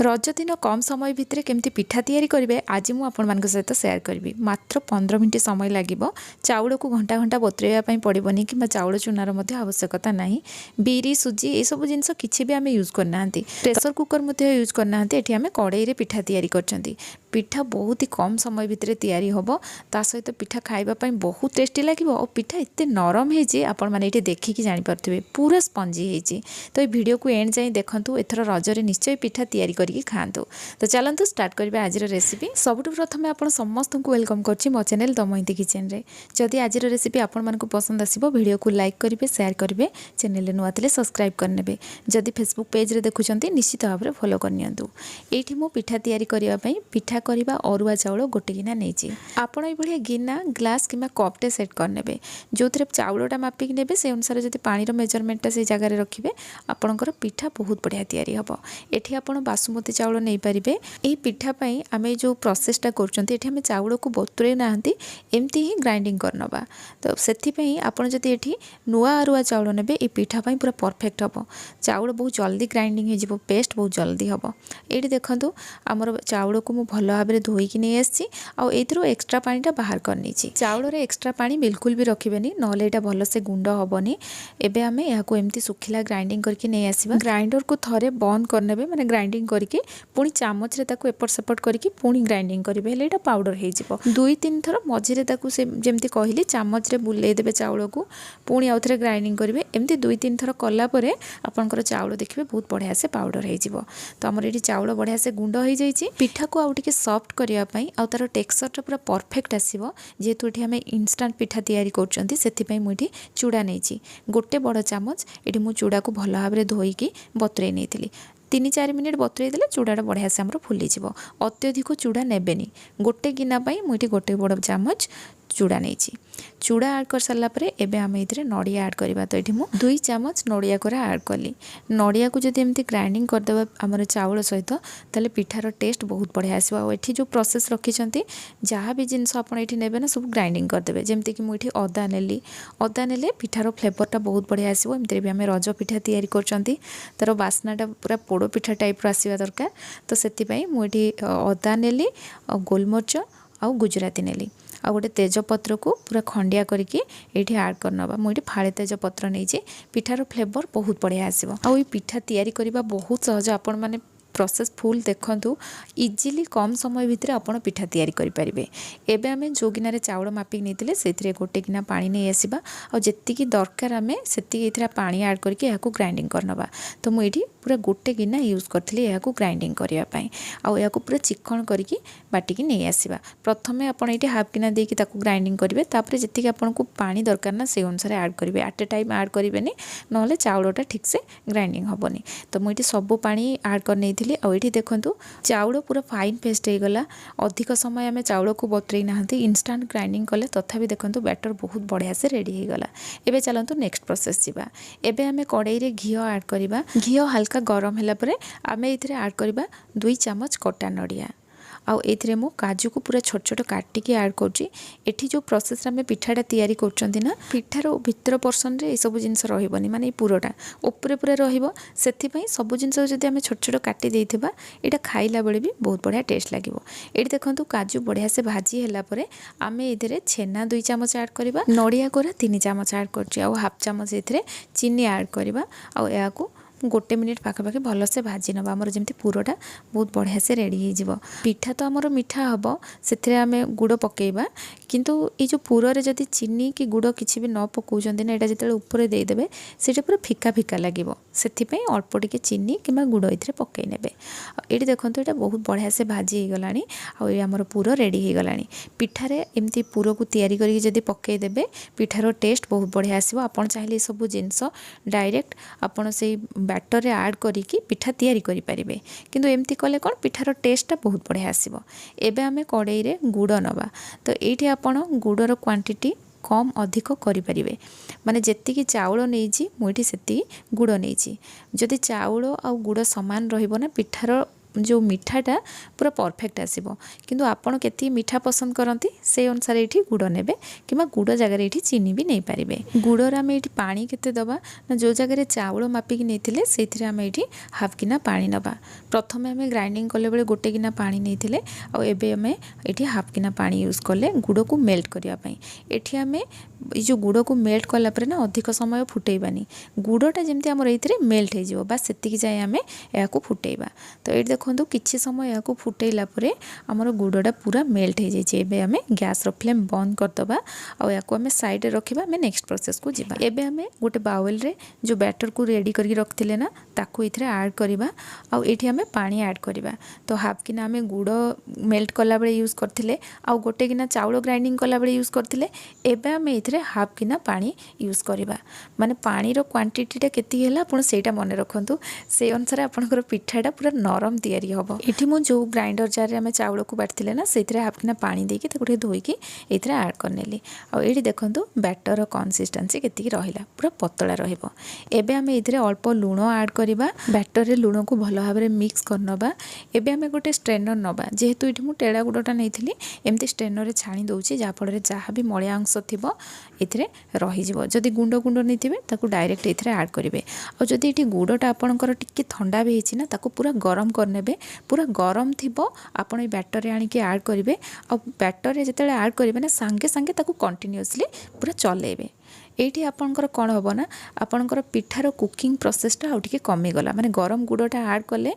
रज दिन कम समय भितर केमती पिठा तैयारी करेंगे आज मुझे आपण सहित शेयर करी। मात्र 15 मिनिट समय लगे। चाउल को घंटा घंटा बतुरेवाई पड़ोनी कि चाउल चूनार आवश्यकता ना। बिरी सुजी ये सब जिनस किसी भी आम यूज करना। प्रेसर कुकर यूज करना। ये आम कड़ाई पिठा तैयारी करछंती। पिठा बहुत ही कम समय भितर तैयारी हम ता सहित पिठा खाइबापी बहुत टेस्टी लगे। और पिठा एत नरम है आपण मैंने ये देखिकी जापे पूरा स्पंजी होती। तो ये वीडियो को एंड जाए देखूँ। एथर रजरे निश्चय पिठा तैयारी करके खातु। तो चलतु स्टार्ट करिबा आज रेसिपी। सबुठ प्रथम आपण समस्त को वेलकम करछि मो चैनल दमयंती किचन रे। जदि आज रेसिपी आपण मानकु पसंद आसीबो वीडियो को लाइक करिवे शेयर करिवे चैनल रे नुआ थिले सब्सक्राइब करनेबे। जदि फेसबुक पेज रे देखुचंती निश्चित भाव रे फॉलो करनियंतु। एठी मो पिठा तैयारी करिवा पई पिठा करिबा अरुआ चाउल गोटे गिना नेछि। आपण ए भलिया गिना ग्लास किबा कपटे सेट करनेबे। जोथरे चाउलटा मापिक नेबे से अनुसार जदि पानी रो मेजरमेंट से जगह रे रखिबे आपणकर पिठा बहुत बढ़िया तैयारी हबो। एठी आपण बासमती चाउल नहीं पारिबे। एही पिठा पई आमे जो प्रोसेसटा करचंती एठी आमे चाउल को बतुरे नाहंती एमती ही ग्राइंडिंग करनबा। तो सेथि पई आपण जदि एठी नुआ अरुआ चाउल नेबे ए पिठा पई पूरा परफेक्ट हबो। चाउल बहुत जल्दी ग्राइंडिंग हे जिवो पेस्ट बहुत जल्दी हबो। एठी देखंतु हमर चाउल को मु भलो भाबरे धोई कि नै आछि आ एथिरो एक्स्ट्रा पानीटा बाहर करनी छि। चाउल रे एक्स्ट्रा पानी बिल्कुल भी रखिबेनी नले एटा भलो से गुंड हबोनी। एबे आमे या को एमती सुखिला ग्राइंडिंग करके नै आसीबा। ग्राइंडर को थरे बंद करनेबे माने ग्राइंडिंग करके पुणी चामच रे ताको एपट सेपट करके पुणी ग्राइंडिंग करेंगे हेले पाउडर हो जिवो। 2-3 थर मझिरे ताको से जेमती कहली चामच रे बुले देबे चाउल को पुणी आउ थरे ग्राइंडिंग करेंगे। एमती 2-3 थर कला परे आपनकर चाउल देखिबे बहुत बढ़िया से पाउडर हो जिवो। तो हमर एठी चाउल बढ़िया से गुंड हो जाइछि। पिठा को आउ टिके सॉफ्ट करिया पई आउ तार टेक्सचर पूरा परफेक्ट आसीबो। जेतु एठी हमें इंस्टेंट पिठा तैयारी करचंती सेथि पई मु एठी चूड़ा नेछि गोटे बड़ चामच। एठी मु चूड़ा को भलो भाबरे धोईकी बतुरे नेथिली। 3-4 मिनिट बतुरे देले चूड़ाटा बढ़िया से हमर फुली जिवो। अत्यधिक चूड़ा नेबेनी। गोटे गिना पई मुठी गोटे बड़ चामच चूड़ा नेछि। चूड़ा ऐड कर सारा पर एबे आम इधरे नड़िया ऐड करवा। तो ये 2 चामच नड़िया कोरा ऐड कली। नड़िया को जब एमती ग्राइंडिंग करदेबा आमर चाउल सहित ताले पिठार टेस्ट बहुत बढ़िया आसीबो। आ एठी जो प्रोसेस रखिछंती जहाँ भी जिनस आपण एठी नेबे ना सब ग्राइंडिंग करदेबे। जेमती कि मुठी अदा नेली। अदा नेले पिठार फ्लेवरटा बहुत बढ़िया आसीबो। एमती भी आम रज पिठा तैयारी करचंती तार बास्नाटा पूरा पोड़ पिठा टाइप रो आसीबा दरकार। तो सेति पई मुठी अदा नेली आ गोलमरिच आ गुजराती नेली आ गोटे तेजपत्र को पूरा खंडिया करके ये ऐड करनबा। मुझे फाड़े तेजपत्र नहीं पिठार फ्लेवर बहुत बढ़िया आसीबो। आ ये पिठा तैयारी करबा बहुत सहज। आपण माने प्रोसेस फुल देखंतु इजीली कम समय भितर आपण पिठा तैयारी करि परिबे। एबे आमे जो गिना रे चाउल मापिक नेतिले सेथिरे गोटे गिना पानी नै आसीबा आ जेतिकी दरकार आमे सेतिकी एथिरा पानी ऐड करके याको ग्राइंडिंग करनबा। तो मु एठी पूरा गोटे गिना यूज करथिली याको ग्राइंडिंग करिया पई आ याको पूरा चिकन करके बाटिकी नै आसीबा। प्रथमे आपण एठी हाफ गिना देकी ताको ग्राइंडिंग करिवे तापर जेतिकी आपण को पानी दरकार ना से अनुसार ऐड करिवे। एट ए टाइम ऐड करिवेनी नहले चाउलटा ठीक से ग्राइंडिंग हबोनी। तो मु एठी सब पानी ऐड कर नै आ ये देखु चाउल पूरा फाइन पेस्ट हो गला। अधिक समय आम चाउल को बतुरे ना इंस्टांट ग्राइंडिंग कले तथापि देखु बैटर बहुत बढ़िया से रेडी हो गला। एबे चलतु नेक्स्ट प्रोसेस जीवा। एबे आम कड़ाई रे घी ऐड करबा। घी हल्का गरम होला परे आम एथिरे ऐड करबा 2 चामच कटा नड़िया। आउ एथिरे मु काजू को पूरा छोट छोट काटिकी ऐड करछि। एठी जो प्रोसेस रे पिठाटा तैयारी करचंती ना पिठार भितर पर्सन रे ए सब जिंस रहिबनी माने पुरोटा ऊपर पूरा रहिबो। सेथि पई सब जिंस जदि आमे छोट छोट काटी देइथिबा एटा खाइला बेले भी बहुत बढ़िया टेस्ट लागिवो। एठी देखंतु काजू बढ़िया से भाजी हैला परे आमे एथिरे छेना 2 चामच ऐड करबा। नड़िया कोरा 3 चामच ऐड करछि आउ हाफ चामच एथिरे चीनी ऐड करबा। आउ याको गोटे मिनिट पाखापाखि भल से भाजी नवा। आमर जमी पुरटा बहुत बढ़िया से रेडी हो। पिठा तो आमर मिठा हम से आम गुड़ पकेबा किंतु ये जो पुर रे जदि चीनी कि गुड़ किसी भी न पकाउछंती ना एटा जतले ऊपर देदेबे सेटा पूरा फिका फिका लागिवो। सेथिपई अल्प टिके चीनी किंबा गुड़ इथिरे पकई नेबे। एटी देखंतु एटा बहुत बढ़िया से भाजी हो गलानी आ ये आमर पुर रेडी हो गलानी। पिठारे एमती पुर को तैयारी करके जदि पकई देबे पिठार टेस्ट बहुत बढ़िया आसीबो। आपण चाहिले सब जिंस डायरेक्ट आपण से बैटर रे ऐड करिकी पिठा तैयारी करि परिबे किंतु एमती कले कोन पिठार टेस्टटा बहुत बढ़िया आसीबो। एबे आमे कड़ाई रे गुड़ नबा। तो एठी आपण गुड़र क्वांटिटी कम अधिक करें माने जेतिकी चाउल नहीं मुझे से गुड़ नहीं। जदि चाउल आ गुड़ सामान रहिबो ना पिठार जो मिठाटा पूरा परफेक्ट आसीबो। किंतु आपण केती मिठा पसंद करती से अनुसार ये गुड़ ने कि गुड़ जगार ये चीनी भी नहीं पारे। गुड़र आम ये पानी केते दबा ना जो जगह चाउल मापिकी नहीं से आम ये हाफ गिना पानी नबा। प्रथम आम ग्राइंडिंग कले बेले गोटे गिना पानी नहीं आम ये हाफ गिना पानी यूज कले गुड़ को मेल्ट करने। ये आम जो गुड़ को मेल्ट कलापर ना अधिक समय फुटेबानी गुड़टा जमी आम ये मेल्ट हो बस से जाए आम या फुटेबा। तो ये देखो किसी समय या फुटेला आमर गुड़टा पूरा मेल्ट हो जाए। आम गैस फ्लेम बंद करदे और या साइड रखा आम नेक्स्ट प्रोसेस को जीवा। एबे आम गोटे बाउल रे जो बैटर को रेडी करके रखिले ना ताकू इथरे ऐड करवा आउ एठी आम पानी ऐड करवा। तो हाफ किना आम गुड़ मेल्ट कला बेले यूज करथिले आउ गोटे किना चाउल ग्राइंडिंग कला बेले यूज करथिले। एबे आम इथरे हाफ किना पानी यूज करवा। माने पानी रो क्वांटिटीटा केती हैला आपण सेटा मन रखंतु से अनुसार आपनकर पिठाटा पूरा नरम तैयारी हबो। एठी मु जो ग्राइंडर जार रे आम चाउल को बाटथिले ना सेथरे हाफ किना पानी देके ताको धोईकी एथरे ऐड करनेली। आउ एठी देखंतु बैटर कंसिस्टेंसी केती रहिला पूरा पतला रहिबो। एबे आम इथरे अल्प लूण ऐड करबा। बैटर रे लूण को भलो भाबरे मिक्स करनबा। एबे आम गोटे स्ट्रेनर नबा जेहेतु एठी मु टेड़ा गुड़टा नैथिली एमती स्ट्रेनर रे छाणी दउची जा फल रे जहाँ भी मलिया अंश थिबो एथरे रहि जिवो। जदि गुंड गुंड नैथिबे ताकू डायरेक्ट एथरे ऐड करिवे। आ जदि एठी गुड़टा आपनकर टिके ठंडा भी हेछि ना ताकू पूरा गरम करनेबे। पूरा गरम थिबो आपण ए बैटर रे आनी के ऐड करिवे। आ बैटर रे जतेले ऐड करिवे ना संगे संगे ताकू कंटिन्यूअसली पूरा चलेबे। एठी आपनकर कौन हम ना आपनकर पिठार कुकिंग प्रोसेसटा आउ टिके कमीगला माने गरम गुड़टा ऐड कले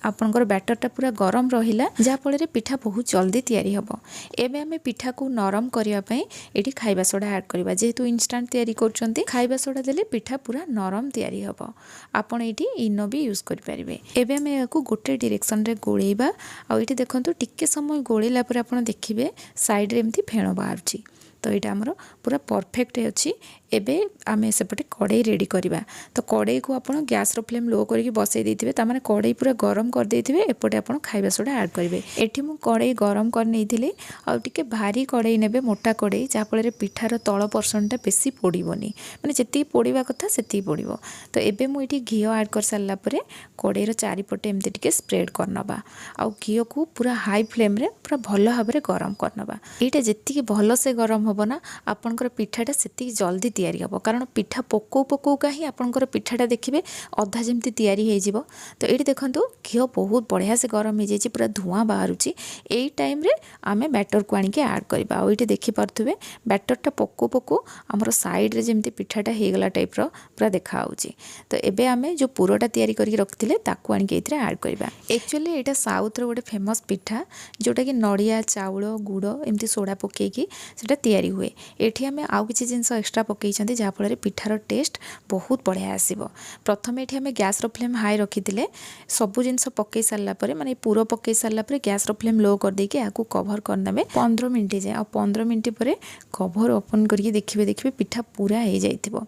आपनकर बैटरटा पूरा गरम रहिला जा फल रे पिठा बहुत जल्दी तैयारी हबो। एबे आमे पिठा को नरम करिया पई एठी खाइबा सोडा ऐड करबा। जेहेतु इंस्टेंट तैयारी करचंती खाइबा सोडा देले पिठा पूरा नरम तैयारी हबो। आपण एठी इनो भी यूज करि परिबे। एबे आमे याकू गोटे डायरेक्शन रे गोळेबा। आ एठी देखंतु टिके समय गोळेला पर आपण देखिबे साइड रे एमथी फेण बाहरची। तो यहाँ आमर पूरा परफेक्ट अच्छी। एबे आमे सेपटे कड़ाई रेडी करवा। तो कड़ाई को आप गैस फ्लेम लो करके बसई देथिबे तामाने कड़ाई पूरा गरम कर देथिबे। एपटे आपण खाइबा सोडा ऐड करेंगे। एठी मु कड़ाई गरम कर नेइथिले आ टिके भारी कड़ाई नेबे मोटा कड़ाई जा फल पिठार तल पर्सनटा बेसी पोड़ीबनी माने जेती पोड़ीबा कथा सेती पोड़ीबो। तो एबे मु एठी घी ऐड कर सारला परे कड़ाईर चारिपटे एमती टिके स्प्रेड करनबा। आ घी को पूरा हाई फ्लेम रे पूरा भलो भाबरे गरम करनबा। एटा जेती भलो से गरम होबो ना आपनकर पिठाटा सेती जल्दी तैयारी हबो। कारण पिठा पकौ पकौका ही आपनकर पिठाटा देखिबे अधा जेमती तैयारी हो जिवो। तो ये देखंतु घी बहुत बढ़िया से गरम हो जाइए पूरा धुआं बाहरुची। एई टाइम रे आमे बैटर को आनिके ऐड करबा। आ ये देखि पारथुबे बैटरटा पकौ पकौ हमर साइड रे जेमती पिठाटा हे गला टाइप रो पूरा देखा आउची। तो एबे आमे जो पुरोटा तैयारी करके रखथिले ताकू आनिके एथरे ऐड करबा। एक्चुअली एटा साउथ रो गोटे फेमस पिठा जोटा कि नड़िया चाउल गुड़ एमती सोडा पकेकी सेटा तैयारी हुए। एठी आमे आउ किछि जिंस एक्स्ट्रा पकेइछन्ती जा फल पिठार टेस्ट बहुत बढ़िया आसीबो। प्रथम एठी आमे गैस रो फ्लेम हाई रखिथिले सबु जिंस पकई सारला परे माने पूरो पकई सारला परे गैस रो फ्लेम लो कर देके आकू कवर करनेबे 15 मिनिट जाए। आ 15 मिनिट परे कवर ओपन करके देखिबे पिठा पूरा हे जाइथिबो।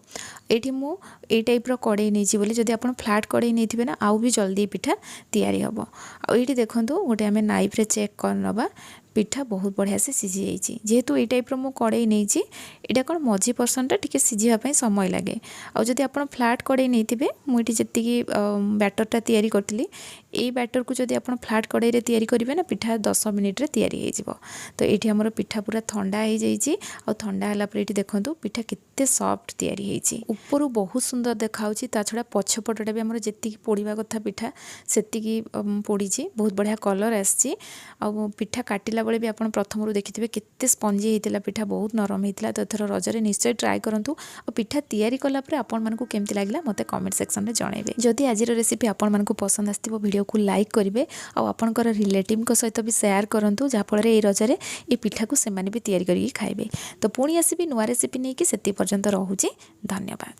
एठी मु ए टाइप रो कड़ाई नेछि बोली जदि आपण फ्लैट कड़ाई नेथिबे ना आउ भी जल्दी पिठा तैयारी हबो। आ एठी देखंतु गोटे आमे नाइफ रे चेक करनबा पिठा बहुत बढ़िया से सिझी जाइए। जेहेतु ये टाइप मु कड़ाई नहीं यहाँ कौन मझी पर्सनटा टिके सिझापी समय लगे। आदि आप फ्लाट कड़ाई नहीं मुझे जी बैटरटा तैयारी करी यही बैटर को जब आप फ्लाट कड़ाई रे तैयारी करेंगे ना पिठा 10 मिनिट रे तैयारी हो। तो ये आमर पिठा पूरा ठंडा हो जाइए। ठंडा है देखो पिठा केते सॉफ्ट तैयारी होती ऊपर बहुत सुंदर देखा ता छड़ा पछपटा भी आम जी पोड़ा कथा पिठा से पोड़ी बहुत बढ़िया कलर आसी। पिठा काटिला बेले भी आप प्रथम देखिथे केते स्पंजी होता पिठा बहुत नरम होता। तो एथर रजरे निश्चय ट्राए करूँ। और पिठा तैयारी कलापर आपण को केमती लगे मत कमेंट सेक्शन में जनइबे। जदि आज रेसिपी आपण को पसंद आसो वीडियो को लाइक करेंगे और आपंकर रिलेटिव सहित भी शेयर करूँ जहाँफल ये रजरे ये पिठा को सेमाने भी तैयारी करके खाइबे। तो पुणी आसबि नुआ रेसिपी नहीं कि सेति पर्यंत रहुछि। धन्यवाद।